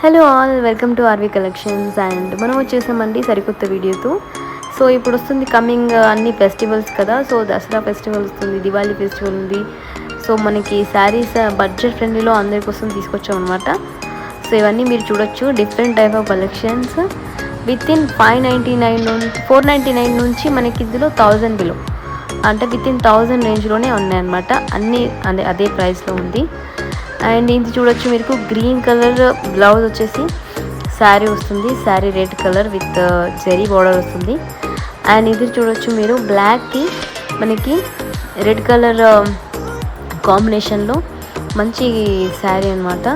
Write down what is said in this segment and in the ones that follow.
Hello all, welcome to RV collections. And మనం వచ్చేసామండి సరికొత్త వీడియోతో. సో ఇప్పుడు వస్తుంది కమింగ్ అన్ని ఫెస్టివల్స్ కదా. సో దసరా ఫెస్టివల్ వస్తుంది, దివాళీ ఫెస్టివల్ ఉంది. సో మనకి శారీస్ బడ్జెట్ ఫ్రెండ్లీలో అందరి కోసం తీసుకొచ్చాం అనమాట. సో ఇవన్నీ మీరు చూడొచ్చు, different type of collections with in 599 నుంచి 499 నుంచి మనకి ఇందులో 1000 బిలో, అంటే విత్ ఇన్ 1000 రేంజ్లోనే ఉన్నాయన్నమాట. అన్నీ అదే ప్రైస్లో ఉంది. అండ్ ఇది చూడొచ్చు, మీకు గ్రీన్ కలర్ బ్లౌజ్ వచ్చేసి శారీ వస్తుంది. Sari red colour with zari border వస్తుంది. అండ్ ఇది చూడొచ్చు మీరు, బ్లాక్కి మనకి రెడ్ కలర్ కాంబినేషన్లో మంచి శారీ అనమాట.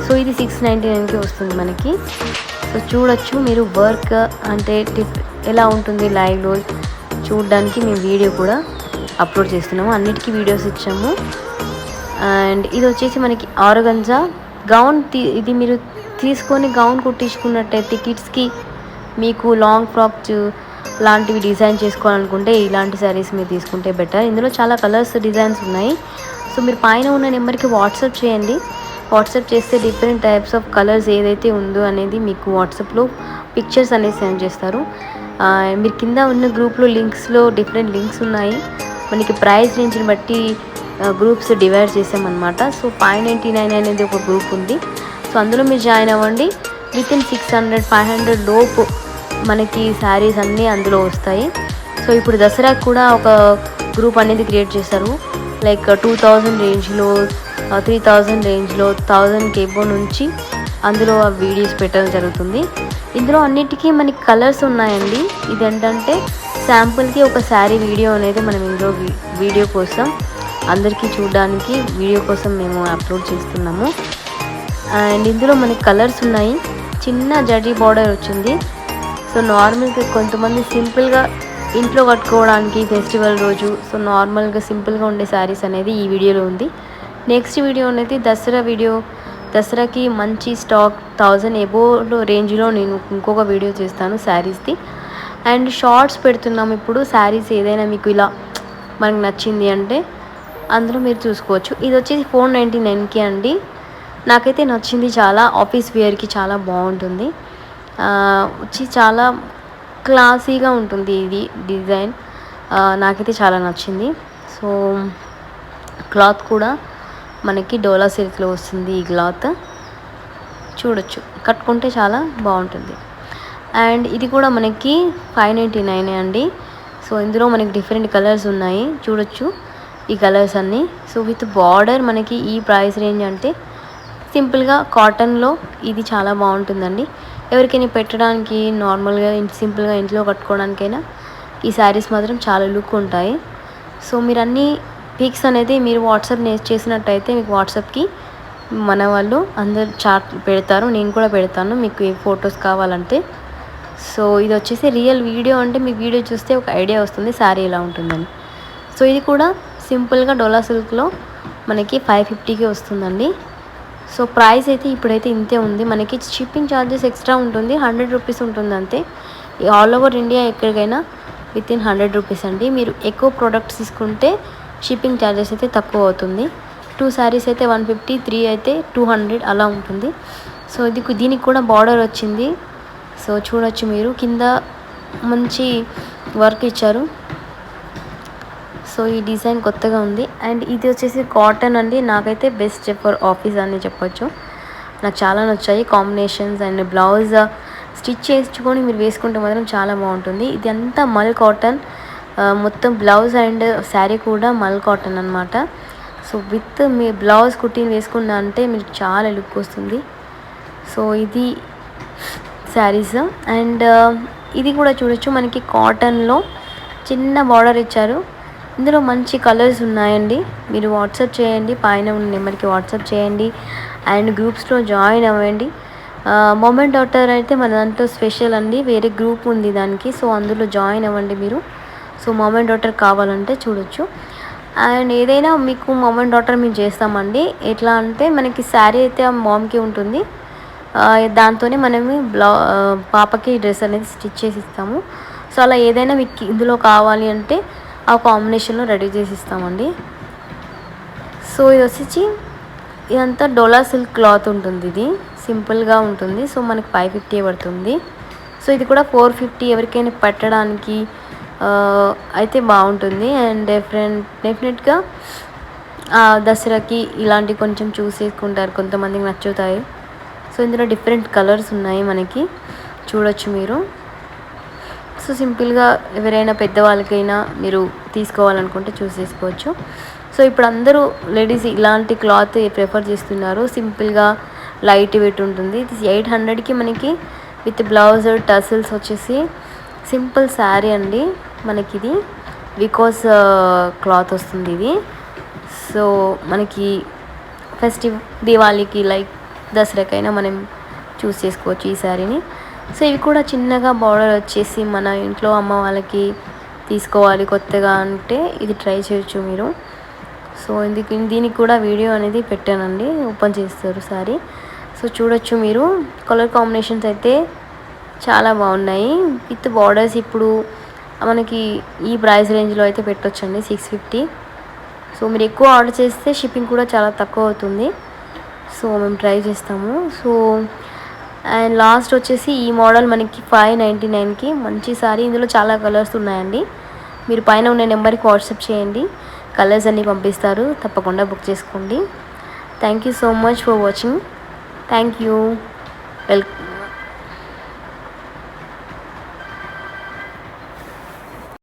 సో ఇది 699కి వస్తుంది మనకి. సో చూడొచ్చు మీరు, వర్క్ అంటే ఎలా ఉంటుంది లైవ్లో చూడడానికి మేము వీడియో కూడా అప్లోడ్ చేస్తున్నాము. అన్నిటికీ వీడియోస్ ఇచ్చాము. అండ్ ఇది వచ్చేసి మనకి ఆర్గంజా గౌన్. ఇది మీరు తీసుకొని గౌన్ కుట్టించుకున్నట్టయితే కిడ్స్కి మీకు లాంగ్ ఫ్రాక్స్ లాంటివి డిజైన్ చేసుకోవాలనుకుంటే ఇలాంటి శారీస్ మీరు తీసుకుంటే బెటర్. ఇందులో చాలా కలర్స్ డిజైన్స్ ఉన్నాయి. సో మీరు పైన ఉన్న నెంబర్కి వాట్సాప్ చేయండి. వాట్సాప్ చేస్తే డిఫరెంట్ టైప్స్ ఆఫ్ కలర్స్ ఏదైతే ఉందో అనేది మీకు వాట్సాప్లో పిక్చర్స్ అనేది సెండ్ చేస్తారు. మీరు కింద ఉన్న గ్రూప్లో లింక్స్లో డిఫరెంట్ లింక్స్ ఉన్నాయి. మనకి ప్రైస్ రేంజ్ని బట్టి గ్రూప్స్ డివైడ్ చేసామన్నమాట. సో 599 అనేది ఒక గ్రూప్ ఉంది. సో అందులో మీరు జాయిన్ అవ్వండి. విత్ ఇన్ 600-500 లోపు మనకి శారీస్ అన్నీ అందులో వస్తాయి. సో ఇప్పుడు దసరాకు కూడా ఒక గ్రూప్ అనేది క్రియేట్ చేశారు. లైక్ 2000 రేంజ్లో, 3000 రేంజ్లో, 1000 కేబో నుంచి అందులో వీడియోస్ పెట్టడం జరుగుతుంది. ఇందులో అన్నిటికీ మనకి కలర్స్ ఉన్నాయండి. ఇదేంటంటే శాంపుల్కి ఒక శారీ వీడియో అనేది మనం ఇందులో వీడియో కోసం అందరికీ చూడడానికి వీడియో కోసం మేము అప్లోడ్ చేస్తున్నాము. అండ్ ఇందులో మనకి కలర్స్ ఉన్నాయి. చిన్న జరీ బార్డర్ వచ్చింది. సో నార్మల్గా కొంతమంది సింపుల్గా ఇంట్లో కట్టుకోవడానికి ఫెస్టివల్ రోజు సో నార్మల్గా సింపుల్గా ఉండే శారీస్ అనేది ఈ వీడియోలో ఉంది. నెక్స్ట్ వీడియో అనేది దసరా వీడియో. దసరాకి మంచి స్టాక్ 1000 ఎబోలో రేంజ్లో నేను ఇంకొక వీడియో చేస్తాను శారీస్ది. అండ్ షార్ట్స్ పెడుతున్నాము ఇప్పుడు. శారీస్ ఏదైనా మీకు ఇలా మనకు నచ్చింది అంటే అందులో మీరు చూసుకోవచ్చు. ఇది వచ్చేసి 499కి అండి. నాకైతే నచ్చింది చాలా. ఆఫీస్ వేర్కి చాలా బాగుంటుంది. వచ్చి చాలా క్లాసీగా ఉంటుంది ఇది డిజైన్. నాకైతే చాలా నచ్చింది. సో క్లాత్ కూడా మనకి డోలా సిల్క్లో వస్తుంది. ఈ క్లాత్ చూడొచ్చు, కట్టుకుంటే చాలా బాగుంటుంది. అండ్ ఇది కూడా మనకి 599 అండి. సో ఇందులో మనకి డిఫరెంట్ కలర్స్ ఉన్నాయి, చూడొచ్చు ఈ కలర్స్ అన్నీ. సో విత్ బార్డర్ మనకి ఈ ప్రైస్ రేంజ్ అంటే సింపుల్గా కాటన్లో ఇది చాలా బాగుంటుందండి. ఎవరికైనా పెట్టడానికి నార్మల్గా సింపుల్గా ఇంట్లో కట్టుకోవడానికైనా ఈ శారీస్ మాత్రం చాలా లుక్ ఉంటాయి. సో మీరు అన్ని పిక్స్ అనేది మీరు వాట్సాప్ చేసినట్టయితే మీకు వాట్సాప్కి మన వాళ్ళు అందరు చార్ట్ పెడతారు, నేను కూడా పెడతాను మీకు ఏ ఫొటోస్ కావాలంటే. సో ఇది వచ్చేసి రియల్ వీడియో, అంటే మీకు వీడియో చూస్తే ఒక ఐడియా వస్తుంది శారీ ఎలా ఉంటుందని. సో ఇది కూడా సింపుల్గా డోలా సిల్క్లో మనకి 550కి వస్తుందండి. సో ప్రైస్ అయితే ఇప్పుడైతే ఇంతే ఉంది. మనకి షిప్పింగ్ ఛార్జెస్ ఎక్స్ట్రా ఉంటుంది, 100 రూపీస్ ఉంటుంది అంతే. ఆల్ ఓవర్ ఇండియా ఎక్కడికైనా విత్ ఇన్ 100 రూపీస్ అండి. మీరు ఎక్కువ ప్రోడక్ట్స్ తీసుకుంటే షిప్పింగ్ ఛార్జెస్ అయితే తక్కువ అవుతుంది. 2 శారీస్ అయితే 150, 3 అయితే 200 అలా ఉంటుంది. సో దీనికి కూడా బార్డర్ వచ్చింది. సో చూడొచ్చు మీరు, కింద మంచి వర్క్ ఇచ్చారు. సో ఈ డిజైన్ కొత్తగా ఉంది. అండ్ ఇది వచ్చేసి కాటన్ అండి. నాకైతే బెస్ట్ ఫర్ ఆఫీస్ అని చెప్పొచ్చు. నాకు చాలా నచ్చాయి కాంబినేషన్స్. అండ్ బ్లౌజ్ స్టిచ్ చేసుకొని మీరు వేసుకుంటే మాత్రం చాలా బాగుంటుంది. ఇది అంతా మల్ కాటన్ మొత్తం. బ్లౌజ్ అండ్ శారీ కూడా మల్ కాటన్ అనమాట. సో విత్ మీ బ్లౌజ్ కుట్టిని వేసుకున్నా అంటే మీరు చాలా లుక్ వస్తుంది. సో ఇది శారీస్. అండ్ ఇది కూడా చూడొచ్చు, మనకి కాటన్లో చిన్న బార్డర్ ఇచ్చారు. ఇందులో మంచి కలర్స్ ఉన్నాయండి. మీరు వాట్సాప్ చేయండి, పైన ఉన్న నెంబర్కి వాట్సాప్ చేయండి. అండ్ గ్రూప్స్లో జాయిన్ అవ్వండి. మొమెంట్ డాటర్ అయితే మన దాంట్లో స్పెషల్ అండి, వేరే గ్రూప్ ఉంది దానికి. సో అందులో జాయిన్ అవ్వండి మీరు. సో మొమెంట్ డాటర్ కావాలంటే చూడొచ్చు. అండ్ ఏదైనా మీకు మొమెంట్ డాటర్ మేము చేస్తామండి. ఎట్లా అంటే మనకి శారీ అయితే మామ్కి ఉంటుంది, దాంతోనే మనము పాపకి డ్రెస్ అనేది స్టిచ్ చేసి ఇస్తాము. సో అలా ఏదైనా మీకు ఇందులో కావాలి అంటే ఆ కాంబినేషన్లో రెడీ చేసి ఇస్తామండి. సో ఇది వచ్చేసి ఇదంతా డోలా సిల్క్ క్లాత్ ఉంటుంది. ఇది సింపుల్గా ఉంటుంది. సో మనకి 550 పడుతుంది. సో ఇది కూడా 450 ఎవరికైనా పెట్టడానికి అయితే బాగుంటుంది. అండ్ డెఫినెట్గా దసరాకి ఇలాంటి కొంచెం చూసేసుకుంటారు, కొంతమందికి నచ్చుతాయి. సో ఇందులో డిఫరెంట్ కలర్స్ ఉన్నాయి, మనకి చూడొచ్చు మీరు. సో సింపుల్గా ఎవరైనా పెద్దవాళ్ళకైనా మీరు తీసుకోవాలనుకుంటే చూసేసుకోవచ్చు. సో ఇప్పుడు అందరూ లేడీస్ ఇలాంటి క్లాత్ ప్రిఫర్ చేస్తున్నారు. సింపుల్గా లైట్ వెయిట్ ఉంటుంది. ఇది 800కి మనకి విత్ బ్లౌజ్ టసిల్స్ వచ్చేసి సింపుల్ శారీ అండి. మనకి ఇది వికోస్ క్లాత్ వస్తుంది ఇది. సో మనకి దివాళీకి లైక్ దసరాకైనా మనం చూస్ చేసుకోవచ్చు ఈ శారీని. సో ఇవి కూడా చిన్నగా బార్డర్ వచ్చేసి మన ఇంట్లో అమ్మ వాళ్ళకి తీసుకోవాలి కొత్తగా అంటే ఇది ట్రై చేయొచ్చు మీరు. సో దీనికి కూడా వీడియో అనేది పెట్టానండి, ఓపెన్ చేస్తారు శారీ. సో చూడొచ్చు మీరు. కలర్ కాంబినేషన్స్ అయితే చాలా బాగున్నాయి విత్ బార్డర్స్. ఇప్పుడు మనకి ఈ ప్రైస్ రేంజ్లో అయితే పెట్టొచ్చండి 650. సో మీరు ఎక్కువ ఆర్డర్ చేస్తే షిప్పింగ్ కూడా చాలా తక్కువ అవుతుంది. సో మేము ట్రై చేస్తాము. సో అండ్ లాస్ట్ వచ్చేసి ఈ మోడల్ మనకి 599కి మంచి సారీ. ఇందులో చాలా కలర్స్ ఉన్నాయండి. మీరు పైన ఉన్న నెంబర్కి వాట్సాప్ చేయండి, కలర్స్ అన్నీ పంపిస్తారు. తప్పకుండా బుక్ చేసుకోండి. Thank you so much for watching. Thank you. Welcome.